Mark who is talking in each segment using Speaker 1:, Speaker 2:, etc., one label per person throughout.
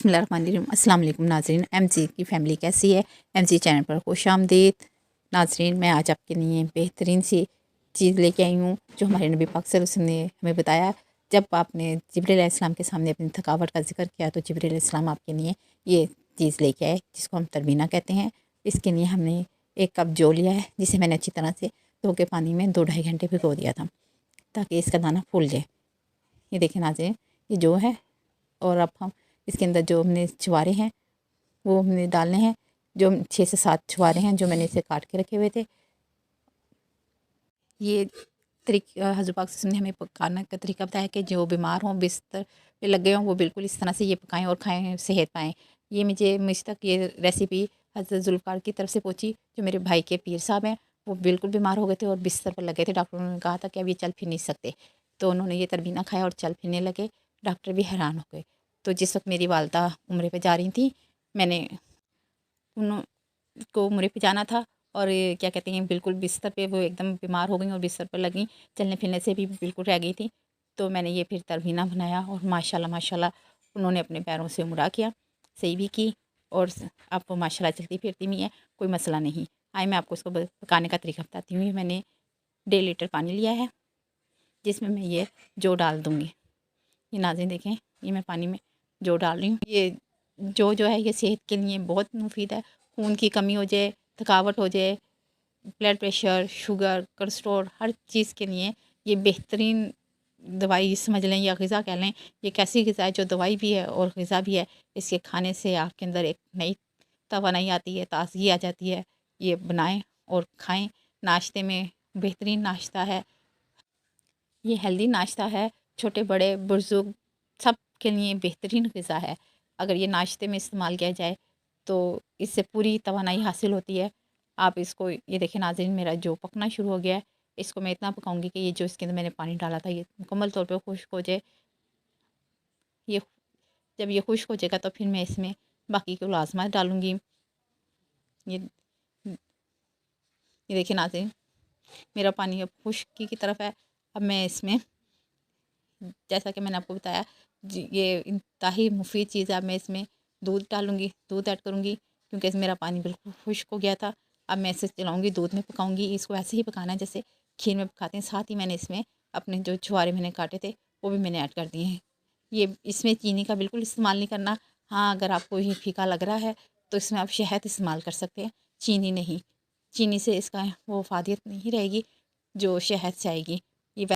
Speaker 1: बिस्मिल्लाहिर्रहमानिर्रहीम। अस्सलाम वालेकुम नाज़रीन, एमजी की फ़ैमिली कैसी है? एमजी चैनल पर खुश आमदीद। नाज़रीन, मैं आज आपके लिए बेहतरीन सी चीज़ लेके आई हूँ जो हमारे नबी पाक सल्लल्लाहु अलैहि वसल्लम ने हमें बताया। जब आपने जिब्रील अलैहिस्सलाम के सामने अपनी थकावट का जिक्र किया तो जिब्रील अलैहिस्सलाम आपके लिए ये चीज़ लेके आए जिसको हम तरबीना कहते हैं। इसके लिए हमने 1 कप जौ लिया है जिसे मैंने अच्छी तरह से धो के पानी में 2-2.5 घंटे भिगो दिया था ताकि इसका दाना फूल जाए। ये देखें नाज़रीन, ये जौ है और अब हम इसके अंदर जो हमने छुहारे हैं वो हमने डालने हैं। जो 6 से 7 छुहारे हैं जो मैंने इसे काट के रखे हुए थे। ये हज़रत पाक ने हमें पकाने का तरीका बताया कि जो बीमार हों, बिस्तर पे लगे हों, वो बिल्कुल इस तरह से ये पकाएं और खाएं, सेहत पाएँ। ये मुझ तक ये रेसिपी हज़रत ज़ुल्फ़िकार की तरफ से पहुंची जो मेरे भाई के पीर साहब हैं। वो बिल्कुल बीमार हो गए थे और बिस्तर पर लगे थे। डॉक्टरों ने कहा था कि अब ये चल फिर नहीं सकते, तो उन्होंने ये तरबीना खाया और चल फिरने लगे। डॉक्टर भी हैरान हो गए। तो जिस वक्त मेरी वालदा उम्रे पे जा रही थी, मैंने उनको उम्रे पे जाना था और ये क्या कहते हैं बिल्कुल बिस्तर पे वो एकदम बीमार हो गई और बिस्तर पर लगी, चलने फिरने से भी बिल्कुल रह गई थी। तो मैंने ये फिर तरबीना बनाया और माशाल्लाह माशाल्लाह उन्होंने अपने पैरों से उम्रा किया, सही भी की और अब वो माशाल्लाह चलती फिरती भी है, कोई मसला नहीं। आए मैं आपको उसको पकाने का तरीका बताती हूँ। मैंने 1.5 लीटर पानी लिया है जिसमें मैं ये जौ डाल दूँगी। ये नाज़रीन देखें, ये मैं पानी में जौ डाल रही हूँ। ये जो है ये सेहत के लिए बहुत मुफीद है। खून की कमी हो जाए, थकावट हो जाए, ब्लड प्रेशर, शुगर, कोलेस्ट्रॉल, हर चीज़ के लिए ये बेहतरीन दवाई समझ लें या ग़िज़ा कह लें। ये एक ऐसी ग़िज़ा है जो दवाई भी है और ग़िज़ा भी है। इसके खाने से आपके अंदर एक नई तवानाई आती है, ताज़गी आ जाती है। ये बनाएं और खाएं। नाश्ते में बेहतरीन नाश्ता है, ये हेल्दी नाश्ता है। छोटे बड़े बुज़ुर्ग सब के लिए बेहतरीन ग़िज़ा है। अगर ये नाश्ते में इस्तेमाल किया जाए तो इससे पूरी तवानाई हासिल होती है। आप इसको ये देखें नाज़रीन, मेरा जो पकना शुरू हो गया है। इसको मैं इतना पकाऊंगी कि ये जो इसके अंदर मैंने पानी डाला था ये मुकम्मल तौर पे खुश्क हो जाए। ये जब ये खुश्क हो जाएगा तो फिर मैं इसमें बाकी के लाज़िमात डालूँगी। ये देखिए नाज़रीन, मेरा पानी अब खुश्की की तरफ है। अब मैं इसमें, जैसा कि मैंने आपको बताया, ये इंतहाई मुफीद चीज़ है। अब मैं इसमें दूध डालूँगी, दूध ऐड करूँगी क्योंकि मेरा पानी बिल्कुल खुश्क हो गया था। अब मैं इसे चलाऊँगी, दूध में पकाऊँगी। इसको ऐसे ही पकाना है जैसे खीर में पकाते हैं। साथ ही मैंने इसमें अपने जो छुहारे मैंने काटे थे वो भी मैंने ऐड कर दिए हैं। ये इसमें चीनी का बिल्कुल इस्तेमाल नहीं करना। हाँ, अगर आपको ये फीका लग रहा है तो इसमें आप शहद इस्तेमाल कर सकते हैं, चीनी नहीं। चीनी से इसका वो फ़ायदियत नहीं रहेगी जो शहद से आएगी। ये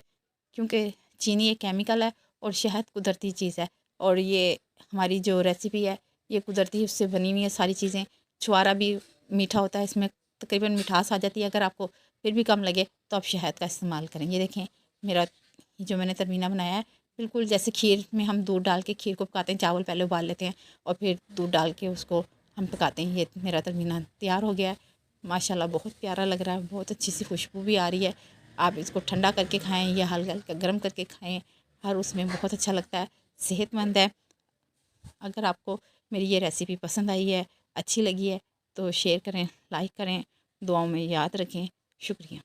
Speaker 1: क्योंकि चीनी एक केमिकल है और शहद कुदरती चीज़ है और ये हमारी जो रेसिपी है ये कुदरती उससे बनी हुई है सारी चीज़ें। छुहारा भी मीठा होता है, इसमें तकरीबन मिठास आ जाती है। अगर आपको फिर भी कम लगे तो आप शहद का इस्तेमाल करें। ये देखें, मेरा जो मैंने तरबीना बनाया है बिल्कुल जैसे खीर में हम दूध डाल के खीर को पकाते हैं। चावल पहले उबाल लेते हैं और फिर दूध डाल के उसको हम पकाते हैं। ये मेरा तरबीना तैयार हो गया है। माशाल्लाह बहुत प्यारा लग रहा है, बहुत अच्छी सी खुशबू भी आ रही है। आप इसको ठंडा करके खाएं या हल्का हल्का गर्म करके खाएं, हर उसमें बहुत अच्छा लगता है, सेहतमंद है। अगर आपको मेरी ये रेसिपी पसंद आई है, अच्छी लगी है तो शेयर करें, लाइक करें, दुआओं में याद रखें। शुक्रिया।